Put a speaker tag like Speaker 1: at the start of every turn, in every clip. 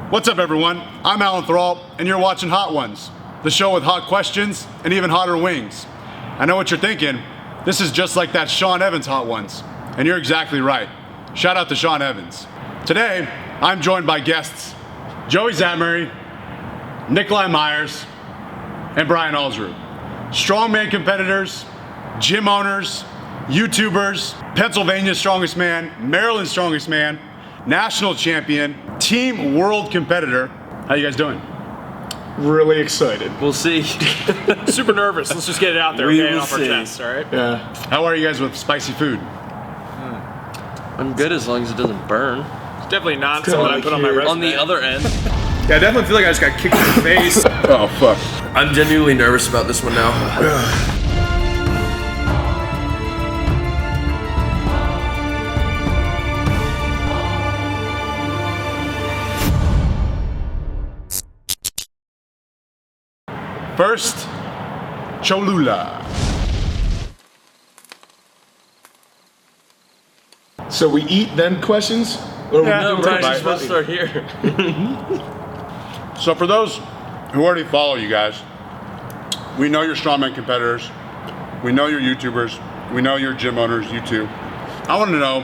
Speaker 1: What's up, everyone? I'm Alan Thrall, and you're watching Hot Ones, the show with hot questions and even hotter wings. I know what you're thinking. This is just like that Sean Evans Hot Ones, and you're exactly right. Shout out to Sean Evans. Today, I'm joined by guests Joey Szatmary, Nikolai Myers, and Brian Alsruhe. Strongman competitors, gym owners, YouTubers, Pennsylvania's strongest man, Maryland's strongest man, national champion, team world competitor. How you guys doing?
Speaker 2: Really excited.
Speaker 3: We'll see.
Speaker 4: Super nervous. Let's just get it out there.
Speaker 3: We
Speaker 4: Get it
Speaker 3: will
Speaker 4: off our
Speaker 3: see.
Speaker 4: chest, all right?
Speaker 2: Yeah.
Speaker 1: How are you guys with spicy food?
Speaker 3: I'm good as long as it doesn't burn.
Speaker 4: It's definitely not something I put on my resume.
Speaker 3: On the other end,
Speaker 2: Yeah, I definitely feel like I just got kicked in the face.
Speaker 1: Oh, fuck.
Speaker 3: I'm genuinely nervous about this one now.
Speaker 1: First, Cholula.
Speaker 2: So we eat, then questions? Or we
Speaker 3: No,
Speaker 2: do
Speaker 3: we're
Speaker 2: right
Speaker 3: actually
Speaker 2: by-
Speaker 3: supposed to start here.
Speaker 1: So for those who already follow you guys, we know you're strongman competitors, we know you're YouTubers, we know you're gym owners, you too. I want to know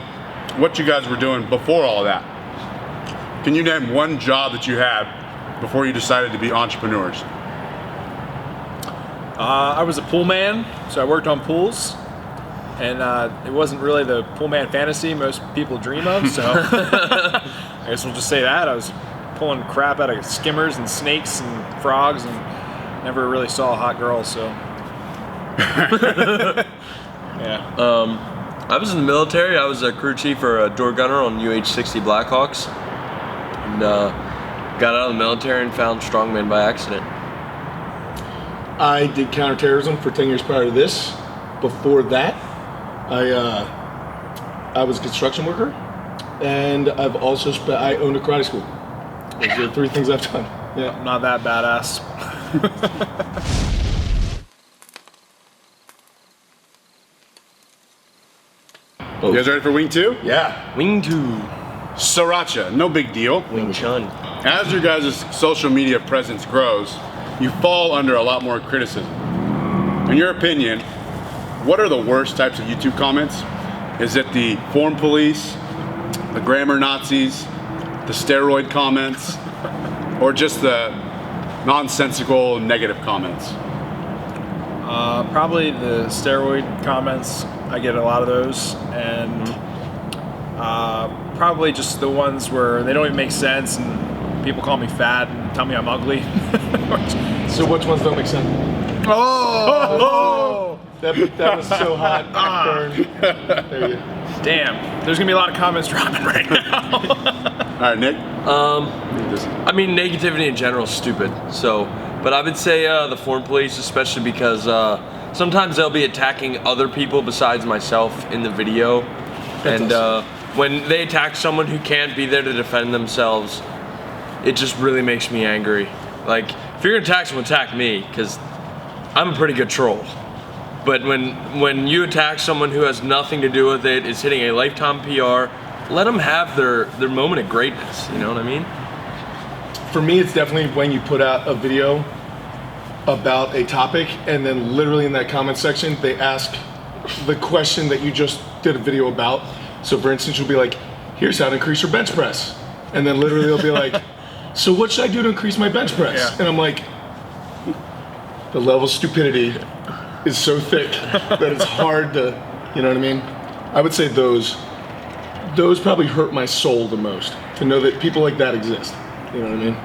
Speaker 1: what you guys were doing before all that. Can you name one job that you had before you decided to be entrepreneurs?
Speaker 4: I was a pool man, so I worked on pools. And it wasn't really the pool man fantasy most people dream of, so I guess we'll just say that. I was pulling crap out of skimmers and snakes and frogs and never really saw a hot girl, so. Yeah.
Speaker 3: I was in the military. I was a crew chief or a door gunner on UH-60 Blackhawks. And got out of the military and found strongman by accident.
Speaker 2: I did counterterrorism for 10 years prior to this. Before that, I was a construction worker, and I've also I owned a karate school. Those are the three things I've done. Yeah.
Speaker 4: Not that badass.
Speaker 1: You guys ready for Wing 2?
Speaker 2: Yeah.
Speaker 3: Wing 2.
Speaker 1: Sriracha, no big deal.
Speaker 3: Wing Chun.
Speaker 1: As your guys' social media presence grows, you fall under a lot more criticism. In your opinion, what are the worst types of YouTube comments? Is it the form police, the grammar Nazis, the steroid comments, or just the nonsensical negative comments?
Speaker 4: Probably the steroid comments. I get a lot of those, and probably just the ones where they don't even make sense, and people call me fat and tell me I'm ugly.
Speaker 2: So which ones don't make sense?
Speaker 4: Oh!
Speaker 2: That was so hot. Burn. There you go.
Speaker 4: Damn, there's gonna be a lot of comments dropping right now.
Speaker 1: All right, Nick.
Speaker 3: I mean, negativity in general is stupid. So, but I would say the foreign police, especially because sometimes they'll be attacking other people besides myself in the video, and when they attack someone who can't be there to defend themselves, it just really makes me angry. Like, if you're gonna attack someone, attack me, because I'm a pretty good troll. But when you attack someone who has nothing to do with it, is hitting a lifetime PR, let them have their moment of greatness, you know what I mean?
Speaker 2: For me, it's definitely when you put out a video about a topic, and then literally in that comment section, they ask the question that you just did a video about. So for instance, you'll be like, here's how to increase your bench press. And then literally they'll be like, so what should I do to increase my bench press?
Speaker 4: Yeah.
Speaker 2: And I'm like, the level of stupidity is so thick that it's hard to, you know what I mean? I would say those probably hurt my soul the most, to know that people like that exist. You know what I mean?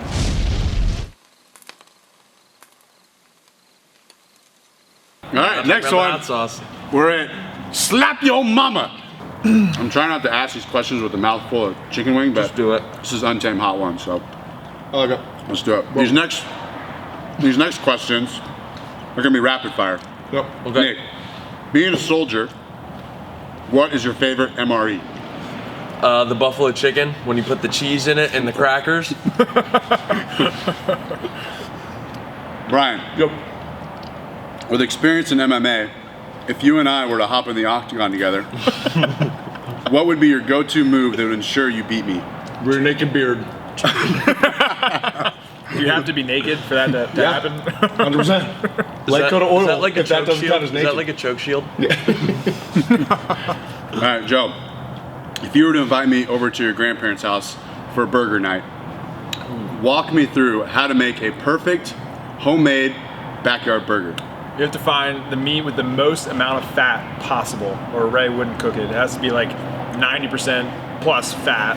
Speaker 1: All right, next one.
Speaker 3: Hot sauce.
Speaker 1: We're at Slap Your Mama. I'm trying not to ask these questions with a mouthful of chicken wing, but
Speaker 3: Just do it.
Speaker 1: this is Untamed Hot One, so
Speaker 2: I like it.
Speaker 1: let's do it. These next questions are gonna be rapid fire.
Speaker 2: Yep.
Speaker 3: Okay.
Speaker 1: Nick, being a soldier, what is your favorite MRE?
Speaker 3: The buffalo chicken, when you put the cheese in it and the crackers.
Speaker 1: Brian,
Speaker 2: Yep.
Speaker 1: with experience in MMA, if you and I were to hop in the Octagon together, what would be your go-to move that would ensure you beat me?
Speaker 2: Rear naked beard.
Speaker 4: You have to be naked for that to
Speaker 2: Yeah.
Speaker 4: happen.
Speaker 2: 100%. Light coat of oil.
Speaker 3: Is that like a
Speaker 2: if that
Speaker 3: choke
Speaker 2: doesn't
Speaker 3: shield?
Speaker 2: count as
Speaker 3: Is
Speaker 2: naked.
Speaker 3: that like a choke shield?
Speaker 1: All right, Joe. If you were to invite me over to your grandparents' house for a burger night, walk me through how to make a perfect homemade backyard burger.
Speaker 4: You have to find the meat with the most amount of fat possible, or Ray wouldn't cook it. It has to be like 90% plus fat.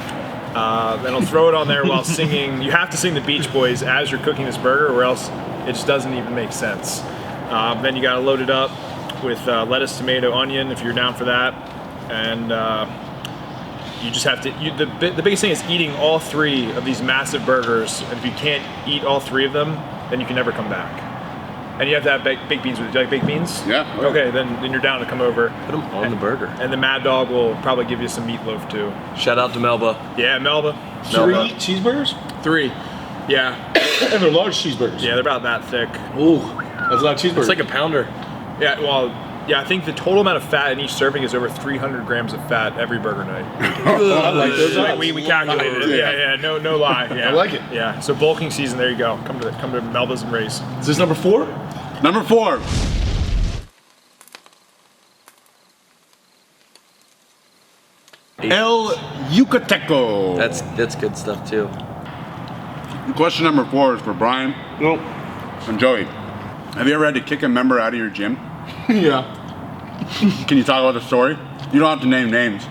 Speaker 4: Then I'll throw it on there while singing. You have to sing the Beach Boys as you're cooking this burger, or else it just doesn't even make sense. Then you gotta load it up with lettuce, tomato, onion, if you're down for that. And you just have to, the biggest thing is eating all 3 of these massive burgers. And if you can't eat all 3 of them, then you can never come back. And you have to have baked beans with it. Do you like baked beans?
Speaker 1: Yeah.
Speaker 4: Okay, then you're down to come over.
Speaker 3: Put them on the burger.
Speaker 4: And the Mad Dog will probably give you some meatloaf too.
Speaker 3: Shout out to Melba.
Speaker 4: Yeah, Melba.
Speaker 2: 3 cheeseburgers?
Speaker 4: 3. Yeah.
Speaker 2: And they're large cheeseburgers.
Speaker 4: Yeah, they're about that thick.
Speaker 2: Ooh, that's a lot of cheeseburgers.
Speaker 3: It's like a pounder.
Speaker 4: Yeah, well, yeah, I think the total amount of fat in each serving is over 300 grams of fat every burger night.
Speaker 2: I like those odds.
Speaker 4: We calculated it. Yeah, no lie. Yeah.
Speaker 2: I like it.
Speaker 4: Yeah, so bulking season, there you go. Come to Melba's and Ray's.
Speaker 2: Is this number 4?
Speaker 1: Number 4. El Yucateco.
Speaker 3: That's good stuff too.
Speaker 1: Question number 4 is for Brian
Speaker 2: Nope.
Speaker 1: and Joey. Have you ever had to kick a member out of your gym?
Speaker 2: Yeah.
Speaker 1: Can you talk about the story? You don't have to name names.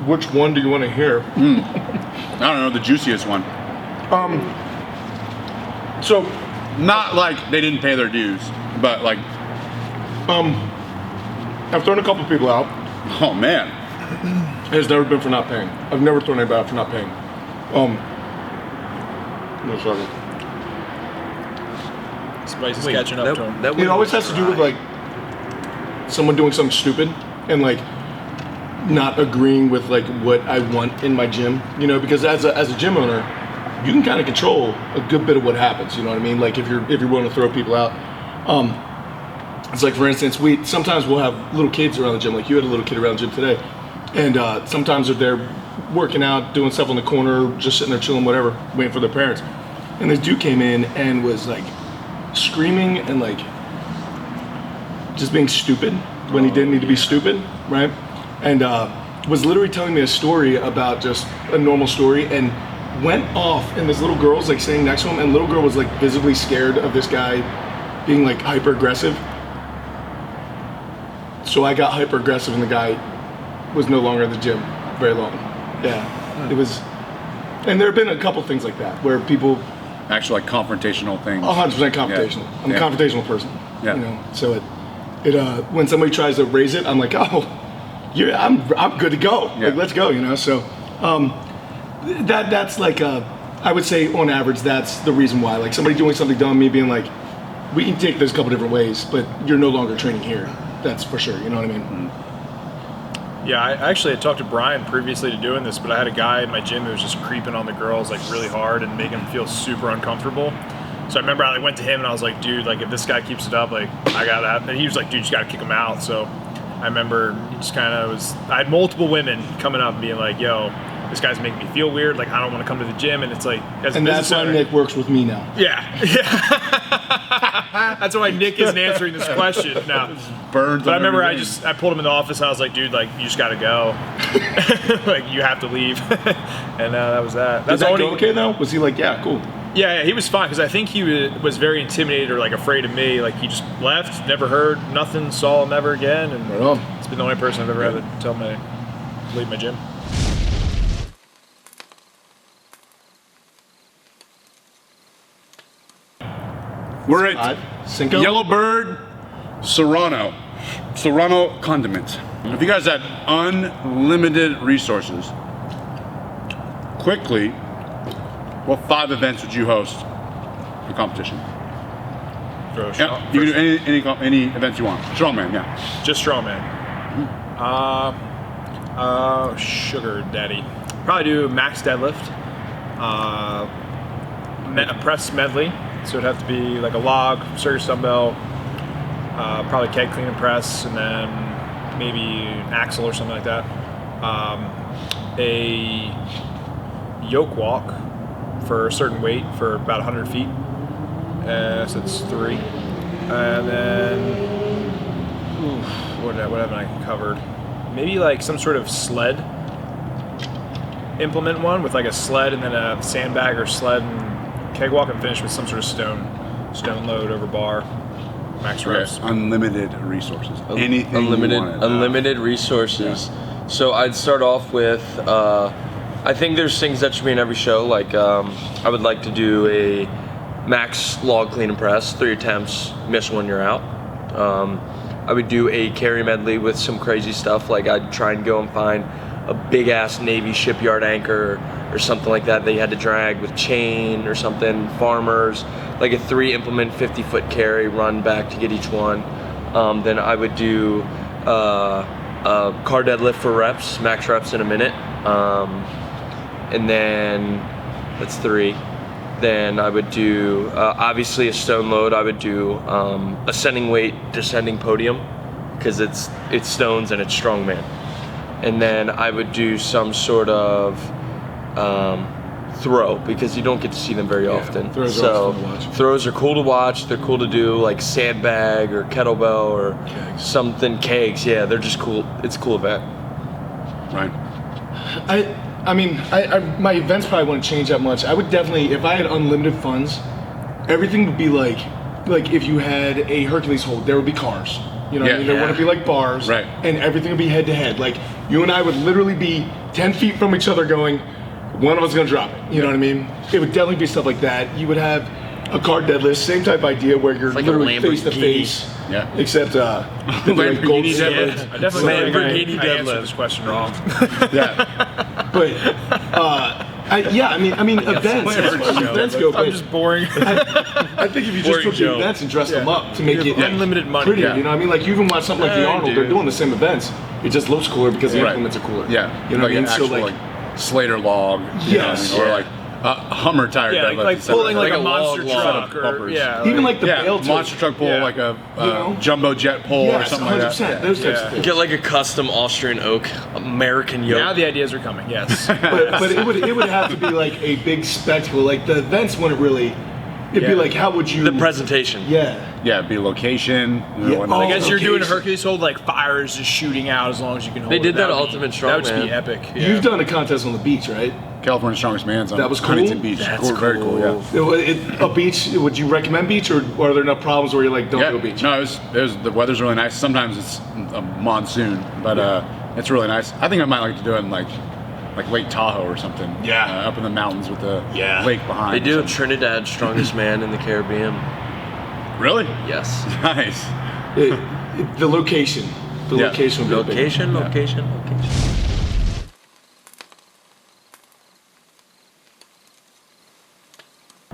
Speaker 2: Which one do you want to hear?
Speaker 1: I don't know, the juiciest one.
Speaker 2: So,
Speaker 1: Not like they didn't pay their dues, but like,
Speaker 2: I've thrown a couple people out.
Speaker 1: oh man.
Speaker 2: It's never been for not paying. I've never thrown anybody out for not paying. No, sorry.
Speaker 4: Spice is catching up to him.
Speaker 2: It always has to do with like someone doing something stupid and like not agreeing with like what I want in my gym, you know, because as a gym owner, you can kind of control a good bit of what happens, you know what I mean? Like if you're willing to throw people out. It's like, for instance, sometimes we'll have little kids around the gym, like you had a little kid around the gym today, and sometimes they're working out, doing stuff on the corner, just sitting there chilling, whatever, waiting for their parents. And this dude came in and was like screaming and like just being stupid when he didn't need to be stupid, right? And was literally telling me a story about just a normal story, and went off, and this little girl's like sitting next to him, and little girl was like visibly scared of this guy being like hyper aggressive. So I got hyper aggressive, and the guy was no longer in the gym very long. Yeah, it was, and there have been a couple things like that where people.
Speaker 1: Actual like confrontational things.
Speaker 2: 100% confrontational.
Speaker 1: Yeah.
Speaker 2: I'm a confrontational person.
Speaker 1: Yeah.
Speaker 2: You know, so it when somebody tries to raise it, I'm like, oh, yeah, I'm good to go.
Speaker 1: Yeah.
Speaker 2: Like, let's go. You know, so that's like I would say on average that's the reason why. Like somebody doing something dumb, me being like, we can take this a couple different ways, but you're no longer training here. That's for sure. You know what I mean?
Speaker 1: Mm-hmm.
Speaker 4: Yeah, I actually had talked to Brian previously to doing this, but I had a guy in my gym who was just creeping on the girls like really hard and making them feel super uncomfortable. So I remember I went to him and I was like, dude, like if this guy keeps it up, like I gotta. And he was like, dude, you just gotta kick him out. So I remember he just kind of was. I had multiple women coming up and being like, yo, this guy's making me feel weird. Like I don't want to come to the gym, and it's like as a
Speaker 2: And that's
Speaker 4: business
Speaker 2: why
Speaker 4: owner,
Speaker 2: Nick works with me now.
Speaker 4: Yeah. That's why Nick isn't answering this question now.
Speaker 1: Burns.
Speaker 4: But I remember I
Speaker 1: everything.
Speaker 4: pulled him in the office and I was like, dude, like you just gotta go. Like you have to leave. And that was that.
Speaker 2: Did
Speaker 4: That's
Speaker 2: that
Speaker 4: all
Speaker 2: go okay though? Was he like, yeah, cool?
Speaker 4: Yeah, he was fine because I think he was very intimidated or like afraid of me. Like he just left, never heard, nothing, saw him ever again, and
Speaker 2: Right on.
Speaker 4: it's been the only person I've ever had to tell me to leave my gym.
Speaker 1: We're at
Speaker 2: Cinco?
Speaker 1: Yellowbird Serrano condiment. If you guys had unlimited resources, quickly, what 5 events would you host for competition?
Speaker 4: Throw a
Speaker 1: Yeah,
Speaker 4: shot.
Speaker 1: you can do any events you want. Strongman, yeah.
Speaker 4: Just strongman. Sugar daddy. Probably do max deadlift. A press medley. So it'd have to be like a log, circus dumbbell, probably keg clean and press, and then maybe an axle or something like that. A yoke walk for a certain weight for about 100 feet. So it's 3. And then, what haven't I covered? Maybe like some sort of sled implement one with like a sled and then a sandbag or sled and keg walk, and finish with some sort of stone load over bar. Max reps.
Speaker 1: Unlimited resources. Anything
Speaker 3: unlimited resources. Yeah. So I'd start off with, I think there's things that should be in every show. Like I would like to do a max log clean and press, 3 attempts, miss one, you're out. I would do a carry medley with some crazy stuff. Like I'd try and go and find a big ass Navy shipyard anchor or something like that you had to drag with chain or something. Farmers, like a 3 implement 50-foot carry, run back to get each one. Then I would do car deadlift for reps, max reps in a minute. And then that's 3. Then I would do obviously a stone load. I would do ascending weight, descending podium, because it's stones and it's strongman. And then I would do some sort of throw, because you don't get to see them very often.
Speaker 2: Throws
Speaker 3: throws are cool to watch. They're cool to do, like sandbag or kettlebell or kegs. Something kegs. Yeah, they're just cool. It's a cool event.
Speaker 1: Right.
Speaker 2: I mean, my events probably wouldn't change that much. I would definitely, if I had unlimited funds, everything would be like if you had a Hercules hold, there would be cars. You know what I mean? There wouldn't be like bars.
Speaker 1: Right.
Speaker 2: And everything would be head to head. Like you and I would literally be 10 feet from each other going, one of us is gonna drop it. You know what I mean? It would definitely be stuff like that. You would have a car deadlift, same type idea where you're
Speaker 3: like
Speaker 2: literally face to face.
Speaker 1: Yeah.
Speaker 2: Except
Speaker 1: Lamborghini
Speaker 2: gold
Speaker 1: deadlift.
Speaker 4: I definitely
Speaker 3: Lamborghini
Speaker 4: I answered
Speaker 3: deadlift.
Speaker 4: this question wrong.
Speaker 1: Yeah.
Speaker 2: But I mean events go.
Speaker 4: I'm just boring.
Speaker 2: I think if you just
Speaker 3: Boring
Speaker 2: took the
Speaker 3: joke.
Speaker 2: events and dressed them up to make it
Speaker 4: unlimited money.
Speaker 2: prettier,
Speaker 1: Yeah.
Speaker 2: you know what I mean? Like you even watch something like the Arnold,
Speaker 3: dude.
Speaker 2: they're doing the same events. It just looks cooler because the
Speaker 1: Right.
Speaker 2: implements are cooler.
Speaker 1: Yeah.
Speaker 2: You know what I mean?
Speaker 1: An actual,
Speaker 2: So like
Speaker 1: Slater log. You know what I
Speaker 2: Yes.
Speaker 1: mean? Or
Speaker 3: Yeah.
Speaker 1: like a Hummer tire
Speaker 4: Yeah,
Speaker 1: deadlift.
Speaker 4: like
Speaker 1: instead of
Speaker 4: pulling like a
Speaker 3: a
Speaker 4: monster
Speaker 3: log
Speaker 4: truck
Speaker 1: of
Speaker 4: or
Speaker 1: bumpers.
Speaker 2: even like the
Speaker 1: yeah,
Speaker 2: bale too.
Speaker 1: monster truck pull,
Speaker 3: Yeah.
Speaker 1: like a
Speaker 2: You know?
Speaker 1: jumbo jet pull or
Speaker 2: Yes,
Speaker 1: something like
Speaker 2: 100%.
Speaker 1: that.
Speaker 2: Those types
Speaker 4: Yeah.
Speaker 2: of things.
Speaker 3: Get like a custom Austrian oak American yoke.
Speaker 4: Now the ideas are coming. Yes.
Speaker 2: But it would have to be like a big spectacle. Like the events wouldn't really. It'd be
Speaker 4: Yeah.
Speaker 2: like, how would you?
Speaker 3: The presentation.
Speaker 2: Yeah.
Speaker 1: Yeah, be location.
Speaker 2: Yeah.
Speaker 1: whatnot.
Speaker 4: I guess you're doing a
Speaker 2: location.
Speaker 4: Hercules hold, like fire is just shooting out as long as you can hold
Speaker 3: They
Speaker 4: it.
Speaker 3: did that
Speaker 4: would be-
Speaker 3: Ultimate
Speaker 4: That would just be
Speaker 3: Strongman.
Speaker 4: epic. Yeah.
Speaker 2: You've done a contest on the beach, right?
Speaker 1: California Strongest Man's on
Speaker 2: That was cool?
Speaker 1: Huntington Beach.
Speaker 3: That's
Speaker 1: Very cool. Yeah.
Speaker 2: A beach? Would you recommend beach, or are there enough problems where you're like, don't
Speaker 1: Yeah.
Speaker 2: go beach?
Speaker 1: No, it was the weather's really nice. Sometimes it's a monsoon, but it's really nice. I think I might like to do it in like Lake Tahoe or something.
Speaker 2: Yeah.
Speaker 1: Up in the mountains with the
Speaker 2: Yeah.
Speaker 1: lake behind.
Speaker 3: They do
Speaker 1: or
Speaker 3: a
Speaker 1: something.
Speaker 3: Trinidad Strongest Man in the Caribbean.
Speaker 1: Really?
Speaker 3: Yes.
Speaker 1: Nice.
Speaker 2: The location. The
Speaker 1: Yeah.
Speaker 2: location would be a big
Speaker 3: Location.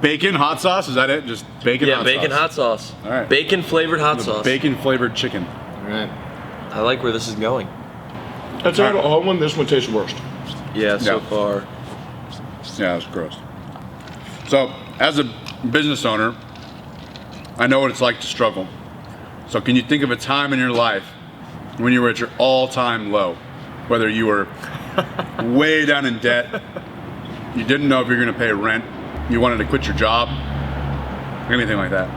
Speaker 1: Bacon hot sauce? Is that it? Just bacon
Speaker 3: Yeah,
Speaker 1: hot
Speaker 3: bacon
Speaker 1: sauce.
Speaker 3: hot sauce.
Speaker 1: All right.
Speaker 3: Bacon flavored hot sauce.
Speaker 1: Bacon flavored chicken.
Speaker 2: one. Right.
Speaker 3: I like where this is going.
Speaker 2: That's all right. All one. This one tastes worst.
Speaker 3: Yeah, so
Speaker 1: Yeah.
Speaker 3: far.
Speaker 1: Yeah, it's gross. So, as a business owner, I know what it's like to struggle. So, can you think of a time in your life when you were at your all-time low? Whether you were way down in debt, you didn't know if you were going to pay rent, you wanted to quit your job, anything like that.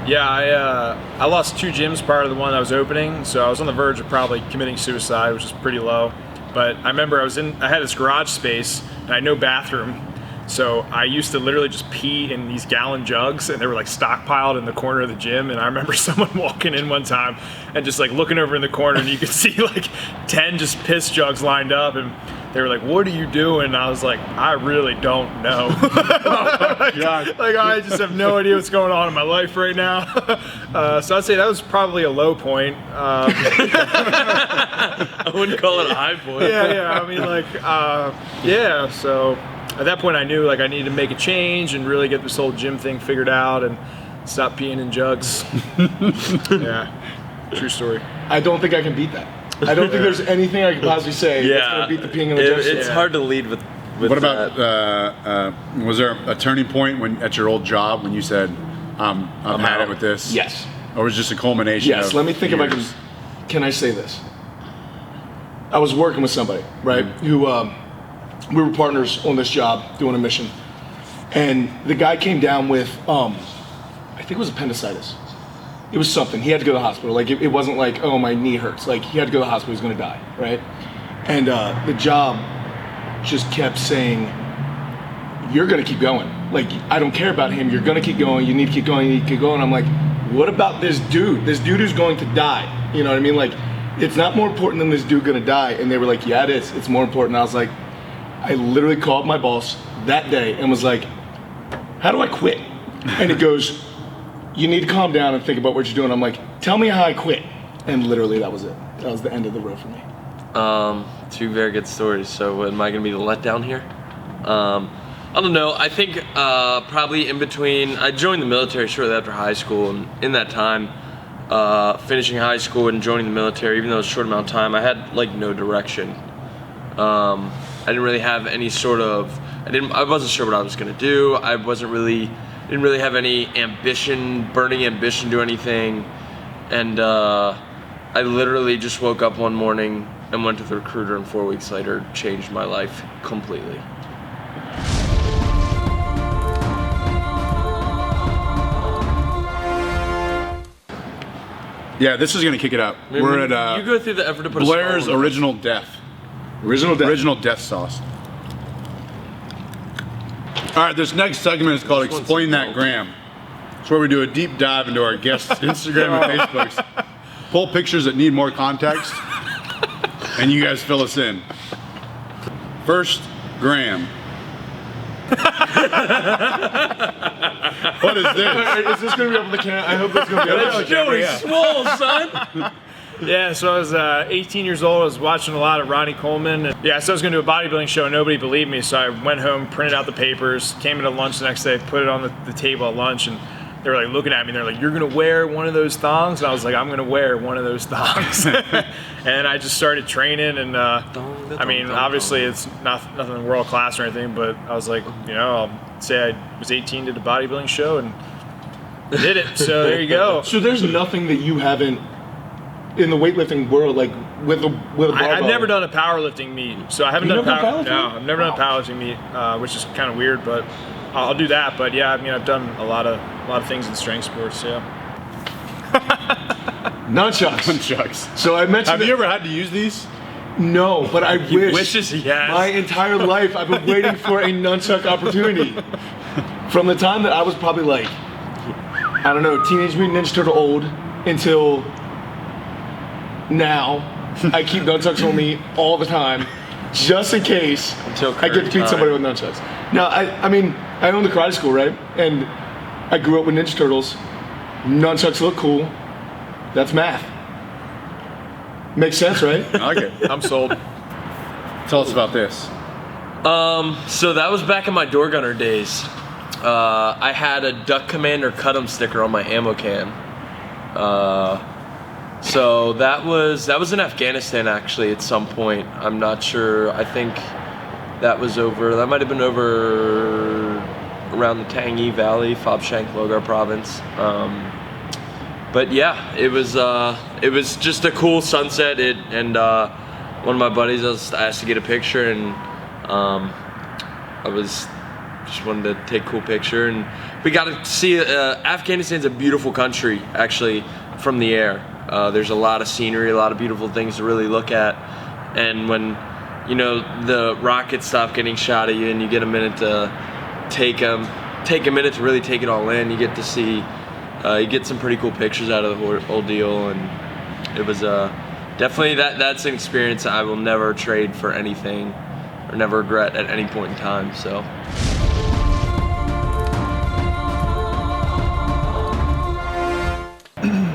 Speaker 4: Yeah, I lost 2 gyms prior to the one I was opening, so I was on the verge of probably committing suicide, which is pretty low. But I remember I had this garage space and I had no bathroom, so I used to literally just pee in these gallon jugs, and they were like stockpiled in the corner of the gym. And I remember someone walking in one time and just like looking over in the corner, and you could see like 10 just piss jugs lined up, and they were like, "What are you doing?" And I was like, "I really don't know."
Speaker 1: God.
Speaker 4: Like I just have no idea what's going on in my life right now. So I'd say that was probably a low point.
Speaker 3: I wouldn't call it a high point.
Speaker 4: Yeah. I mean, like, yeah. So at that point, I knew like I needed to make a change and really get this whole gym thing figured out and stop peeing in jugs. Yeah, true story.
Speaker 2: I don't think I can beat that. I don't think there's anything I could possibly say that's
Speaker 3: Yeah.
Speaker 2: gonna beat the peeing in the jugs.
Speaker 3: It's hard to lead with
Speaker 1: What about,
Speaker 3: that.
Speaker 1: was there a turning point when at your old job when you said, I've had
Speaker 2: out.
Speaker 1: it with this?
Speaker 2: Yes.
Speaker 1: Or was it just a culmination
Speaker 2: Yes.
Speaker 1: of
Speaker 2: Let me think if I can.
Speaker 1: years?
Speaker 2: Can I say this? I was working with somebody, right? Who we were partners on this job doing a mission, and the guy came down with, I think it was appendicitis. It was something. He had to go to the hospital. Like it wasn't like, oh, my knee hurts. Like he had to go to the hospital. He was gonna die, right? And the job just kept saying, you're gonna keep going. Like I don't care about him. You're gonna keep going. You need to keep going. You need to keep going. I'm like, what about this dude? This dude who's going to die. You know what I mean? Like, it's not more important than this dude gonna die. And they were like, yeah, it is. It's more important. I was like, I literally called my boss that day and was like, how do I quit? And it goes, you need to calm down and think about what you're doing. I'm like, tell me how I quit. And literally that was it. That was the end of the road for me.
Speaker 3: Two very good stories. So am I gonna be the letdown here? I don't know. I think probably in between. I joined the military shortly after high school, and in that time, finishing high school and joining the military, even though it was a short amount of time, I had like no direction. I didn't really have any sort of. I wasn't sure what I was gonna do. I didn't really have any burning ambition to do anything, and I literally just woke up one morning and went to the recruiter, and 4 weeks later changed my life completely.
Speaker 1: Yeah, this is gonna kick it up. We're at
Speaker 3: you go through the effort to put
Speaker 1: Blair's
Speaker 3: a
Speaker 1: original death. Original death sauce. All right, this next segment is called Explain That Gram. It's where we do a deep dive into our guests' Instagram and Facebooks, pull pictures that need more context, and you guys fill us in. First, Gram. What is this?
Speaker 2: Is this gonna be up on the camera? I hope that's gonna be up on the camera.
Speaker 3: Joey Swole, son.
Speaker 4: Yeah, so I was 18 years old. I was watching a lot of Ronnie Coleman. And yeah, so I was going to do a bodybuilding show. And nobody believed me, so I went home, printed out the papers, came into lunch the next day, put it on the table at lunch, and they were like looking at me. They're like, "You're going to wear one of those thongs?" And I was like, "I'm going to wear one of those thongs." And I just started training, and I mean, obviously it's nothing world class or anything, but I was like, you know, I'll say I was 18, did a bodybuilding show, and did it. So there you go.
Speaker 2: So there's nothing that you haven't in the weightlifting world, like with a barbell.
Speaker 4: I've never done a powerlifting meet, so I haven't done
Speaker 2: powerlifting.
Speaker 4: No, I've never done a powerlifting meet, which is kind of weird, but I'll do that. But yeah, I mean, I've done a lot of things in strength sports. Yeah.
Speaker 2: Nunchucks. So I mentioned.
Speaker 1: Have you ever had to use these?
Speaker 2: No, but I wish.
Speaker 3: Wishes he has.
Speaker 2: My entire life, I've been waiting for a nunchuck opportunity. From the time that I was probably like, I don't know, Teenage Mutant Ninja Turtle old until now, I keep nunchucks on me all the time, just in case I get to beat somebody with nunchucks. Now, I mean, I own the karate school, right? And I grew up with Ninja Turtles. Nunchucks look cool. That's math. Makes sense, right?
Speaker 1: I like it.
Speaker 4: I'm sold.
Speaker 1: Tell us about this.
Speaker 3: So that was back in my door gunner days. I had a Duck Commander Cut 'em sticker on my ammo can. So that was in Afghanistan actually at some point. I'm not sure. I think that might have been over around the Tangi Valley, Fobshank, Logar province. But yeah, it was just a cool sunset. And one of my buddies, I was asked to get a picture, and I just wanted to take a cool picture, and we got to see Afghanistan's a beautiful country actually from the air. There's a lot of scenery, a lot of beautiful things to really look at, and when the rockets stop getting shot at you and you get a minute to take a minute to really take it all in, you get to see you get some pretty cool pictures out of the whole deal, and it was definitely that's an experience I will never trade for anything or never regret at any point in time. So.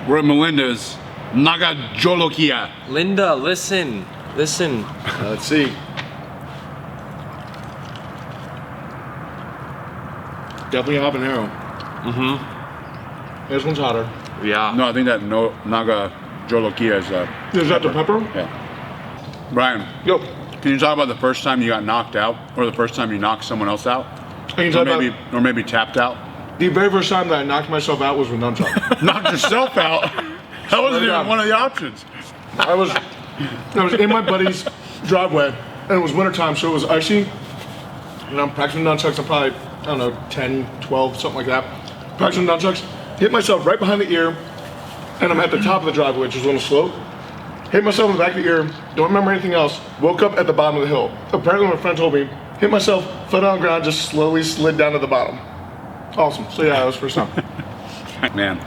Speaker 1: We're at Melinda's Naga Jolokia.
Speaker 3: Linda, listen.
Speaker 2: Let's see. Definitely habanero. This one's hotter.
Speaker 3: Yeah.
Speaker 1: No, I think that Naga Jolokia is
Speaker 2: Is that the pepper?
Speaker 1: Yeah. Brian,
Speaker 2: Yo.
Speaker 1: can you talk about the first time you got knocked out, or the first time you knocked someone else out,
Speaker 2: Can you talk about
Speaker 1: or maybe tapped out?
Speaker 2: the very first time that I knocked myself out was with nunchuck.
Speaker 1: Knocked yourself out? That wasn't even one of the options.
Speaker 2: I was in my buddy's driveway, and it was wintertime, so it was icy, And I'm practicing nunchucks. I'm probably, I don't know, 10, 12, something like that. Practicing nunchucks. Hit myself right behind the ear. And I'm at the top of the driveway, which is a little slope. Hit myself in the back of the ear. Don't remember anything else. Woke up at the bottom of the hill. Apparently my friend told me. Hit myself, foot on the ground, just slowly slid down to the bottom. Awesome. So yeah, that was first time.
Speaker 1: Man,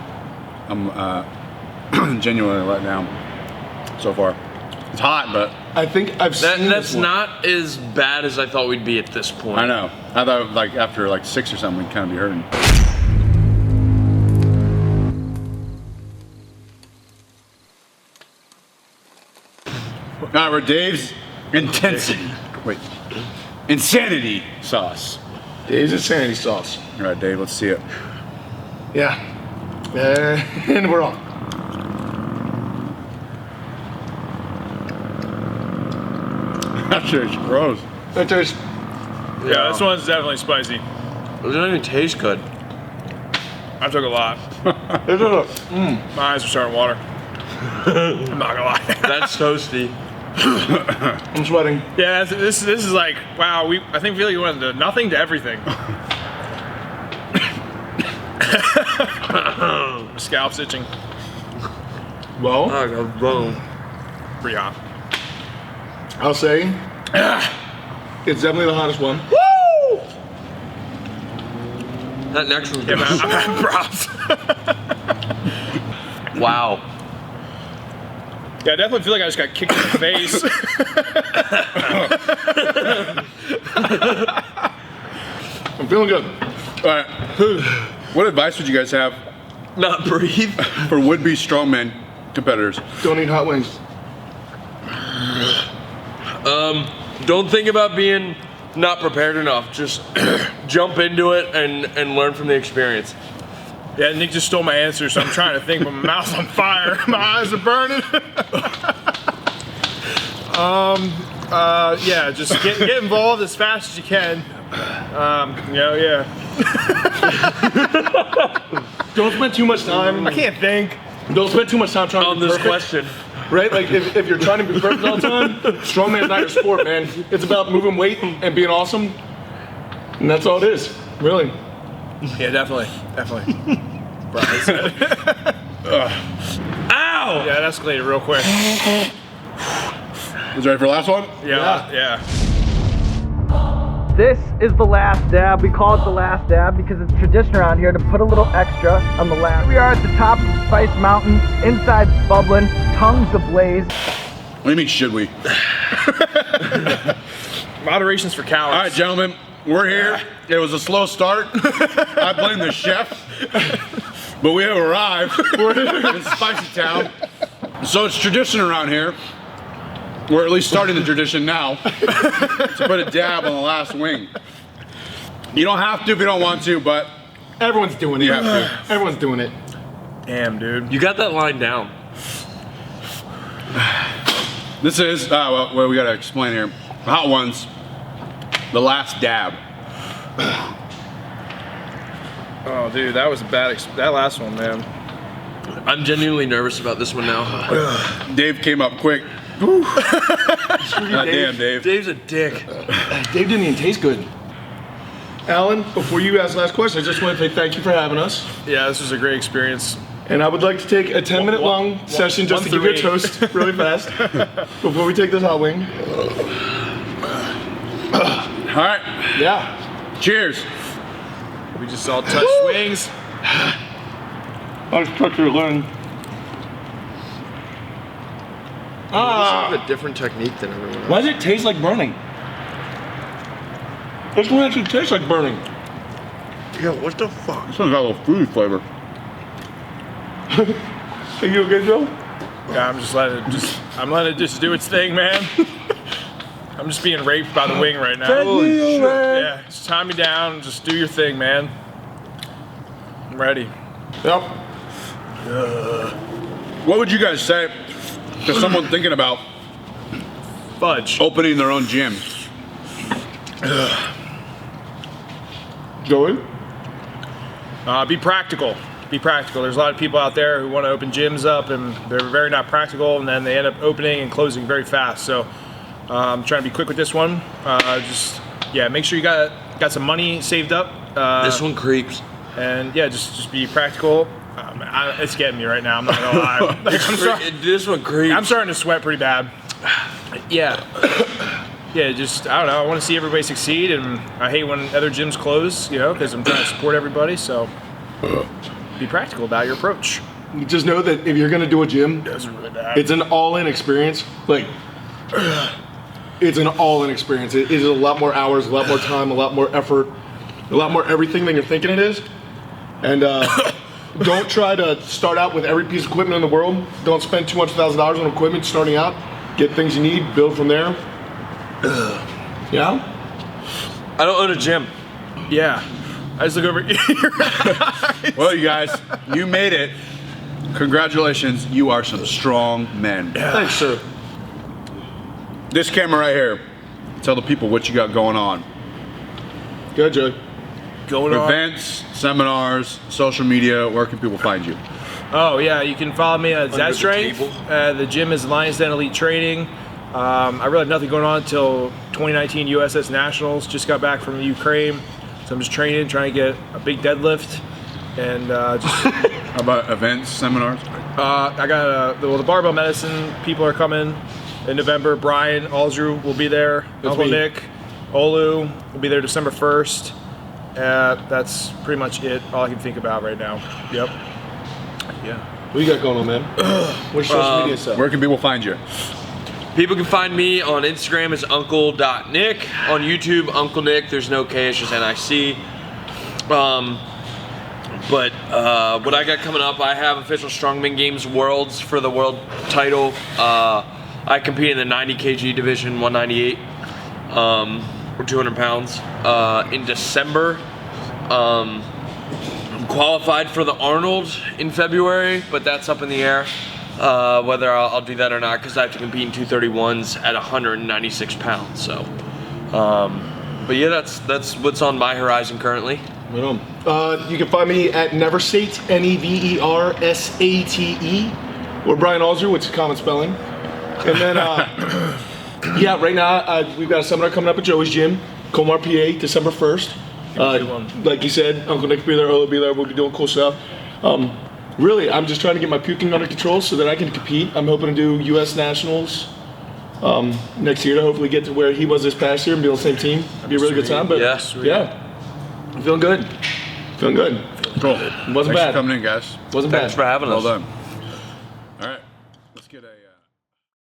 Speaker 1: I'm genuinely let down so far. It's hot, but
Speaker 2: I think I've seen
Speaker 3: That's
Speaker 2: this one.
Speaker 3: not as bad as I thought we'd be at this point.
Speaker 1: I know. I thought like after like 6 or something, we'd kind of be hurting. All right, we're Dave's insanity sauce.
Speaker 2: Dave's insanity sauce.
Speaker 1: All right, Dave, let's see it.
Speaker 2: Yeah. And we're on.
Speaker 1: That shit's gross.
Speaker 2: That tastes.
Speaker 4: Yeah, this one's definitely spicy.
Speaker 3: It doesn't even taste good.
Speaker 4: I took a lot. My eyes are starting to water. I'm not gonna lie.
Speaker 3: That's toasty.
Speaker 2: I'm sweating.
Speaker 4: Yeah, this is like, wow, I think we feel like we went to nothing to everything. My scalp's itching.
Speaker 2: Well,
Speaker 3: Oh, God, boom.
Speaker 4: Pretty hot.
Speaker 2: I'll say it's definitely the hottest one.
Speaker 4: Woo!
Speaker 3: That next one's
Speaker 4: Yeah, man,
Speaker 3: good.
Speaker 4: I'm having props.
Speaker 3: Wow.
Speaker 4: Yeah, I definitely feel like I just got kicked in the face.
Speaker 2: I'm feeling good.
Speaker 1: All right. What advice would you guys have
Speaker 3: Not breathe.
Speaker 1: for would-be strongman competitors?
Speaker 2: Don't eat hot wings.
Speaker 3: Don't think about being not prepared enough. Just jump into it and learn from the experience.
Speaker 4: Yeah, Nick just stole my answer, so I'm trying to think, but my mouth's on fire. My eyes are burning. Yeah, just get involved as fast as you can. Yeah.
Speaker 2: Don't spend too much time.
Speaker 4: I can't think.
Speaker 2: Don't spend too much time trying
Speaker 3: On
Speaker 2: to be
Speaker 3: this
Speaker 2: perfect,
Speaker 3: question.
Speaker 2: right? Like if you're trying to be perfect all the time, strongman's not your sport, man. It's about moving weight and being awesome, and that's all it is, really.
Speaker 4: Yeah, definitely.
Speaker 3: Ow!
Speaker 4: Yeah, it escalated real quick.
Speaker 1: Is ready for the last one?
Speaker 4: Yeah.
Speaker 5: This is the last dab. We call it the last dab because it's tradition around here to put a little extra on the last. Here we are at the top of Spice Mountain, inside's bubbling, tongues ablaze.
Speaker 1: What do you mean, should we?
Speaker 4: Moderation's for cowards.
Speaker 1: All right, gentlemen, we're here. It was a slow start. I blame the chef, but we have arrived. We're in Spicy Town. So it's tradition around here. We're at least starting the tradition now to put a dab on the last wing. You don't have to if you don't want to, but
Speaker 2: Everyone's doing it.
Speaker 1: you have to.
Speaker 2: Everyone's doing it.
Speaker 4: Damn, dude.
Speaker 3: You got that line down.
Speaker 1: This is, well, we gotta explain here. Hot Ones, the last dab.
Speaker 4: Oh, dude, that was a bad. That last one, man.
Speaker 3: I'm genuinely nervous about this one now.
Speaker 1: Dave came up quick. Damn, Dave.
Speaker 3: Dave's a dick.
Speaker 2: Dave didn't even taste good. Alan, before you ask the last question, I just want to say thank you for having us.
Speaker 4: Yeah, this was a great experience.
Speaker 2: And I would like to take a 10-minute long session just to give you a
Speaker 4: 1 through 8.
Speaker 2: toast really fast before we take this hot wing.
Speaker 1: All right,
Speaker 2: Yeah.
Speaker 1: cheers.
Speaker 4: We just all touched wings.
Speaker 2: I was touched your leg.
Speaker 3: This is a different technique than everyone else.
Speaker 2: Why does it taste like burning? This one actually tastes like burning.
Speaker 3: Yeah, what the fuck?
Speaker 1: This one's got a little food flavor.
Speaker 2: Are you okay, Joe?
Speaker 4: Yeah, I'm letting it just do its thing, man. I'm just being raped by the wing right now.
Speaker 2: Holy shit.
Speaker 4: Yeah, just tie me down, just do your thing, man. I'm ready.
Speaker 2: Yep.
Speaker 1: What would you guys say to someone thinking about
Speaker 4: Fudge.
Speaker 1: opening their own gym?
Speaker 2: Joey?
Speaker 4: Be practical. Be practical. There's a lot of people out there who want to open gyms up and they're very not practical, and then they end up opening and closing very fast. So I'm trying to be quick with this one. Just yeah, make sure you got some money saved up.
Speaker 3: This one creeps.
Speaker 4: And yeah, just be practical. It's getting me right now. I'm not gonna lie.
Speaker 3: This one creeps.
Speaker 4: I'm starting to sweat pretty bad. Yeah. Yeah, just, I don't know, I want to see everybody succeed, and I hate when other gyms close, you know, because I'm trying to support everybody, so be practical about your approach.
Speaker 2: You just know that if you're gonna do a gym,
Speaker 4: That's really bad.
Speaker 2: it's an all-in experience. Like, it's an all-in experience. It is a lot more hours, a lot more time, a lot more effort, a lot more everything than you're thinking it is. And don't try to start out with every piece of equipment in the world. Don't spend too much $1,000 on equipment starting out. Get things you need, build from there. Yeah?
Speaker 3: I don't own a gym.
Speaker 4: Yeah. I just look over here.
Speaker 1: Well, you guys, you made it. Congratulations, you are some strong men.
Speaker 2: Thanks, sir.
Speaker 1: This camera right here, tell the people what you got going on.
Speaker 2: Good, Joey.
Speaker 4: Going on.
Speaker 1: Events, seminars, social media, where can people find you?
Speaker 4: Oh, yeah, you can follow me at
Speaker 3: Under the
Speaker 4: Strength.
Speaker 3: table.
Speaker 4: The gym is Lions Den Elite Training. I really have nothing going on until 2019 USS Nationals. Just got back from Ukraine, so I'm just training, trying to get a big deadlift, and just.
Speaker 1: How about events, seminars?
Speaker 4: I got the barbell medicine people are coming in November. Brian Alsruhe will be there.
Speaker 2: That's
Speaker 4: Uncle
Speaker 2: me.
Speaker 4: Nick, Olu will be there December 1st. That's pretty much it. All I can think about right now. Yep. Yeah.
Speaker 2: What you got going on, man? What's your social media stuff?
Speaker 1: Where can people find you?
Speaker 3: People can find me on Instagram as uncle.nick. On YouTube, Uncle Nick. There's no K, it's just NIC. But what I got coming up, I have official Strongman Games Worlds for the world title. I compete in the 90 kg division, 198, or 200 pounds. In December, I'm qualified for the Arnold in February, but that's up in the air. Whether I'll do that or not, because I have to compete in 231s at 196 pounds. So, but yeah, that's what's on my horizon currently.
Speaker 2: Right on. You can find me at Neversate, Neversate, or Brian Alsruhe, which is common spelling. And then, yeah, right now we've got a seminar coming up at Joey's Gym, Comar, PA, December 1st. Like you said, Uncle Nick will be there, Ola will be there, we'll be doing cool stuff. Really, I'm just trying to get my puking under control so that I can compete. I'm hoping to do U.S. Nationals next year to hopefully get to where he was this past year and be on the same team. It'd be a really good time. But
Speaker 3: Yeah.
Speaker 2: yeah, I'm feeling good. Feeling good.
Speaker 1: Cool.
Speaker 2: Wasn't
Speaker 1: Thanks
Speaker 2: bad.
Speaker 1: for coming in, guys.
Speaker 2: Wasn't
Speaker 3: Thanks
Speaker 2: bad.
Speaker 3: for having
Speaker 1: Well
Speaker 3: us.
Speaker 1: done. All right, let's get a...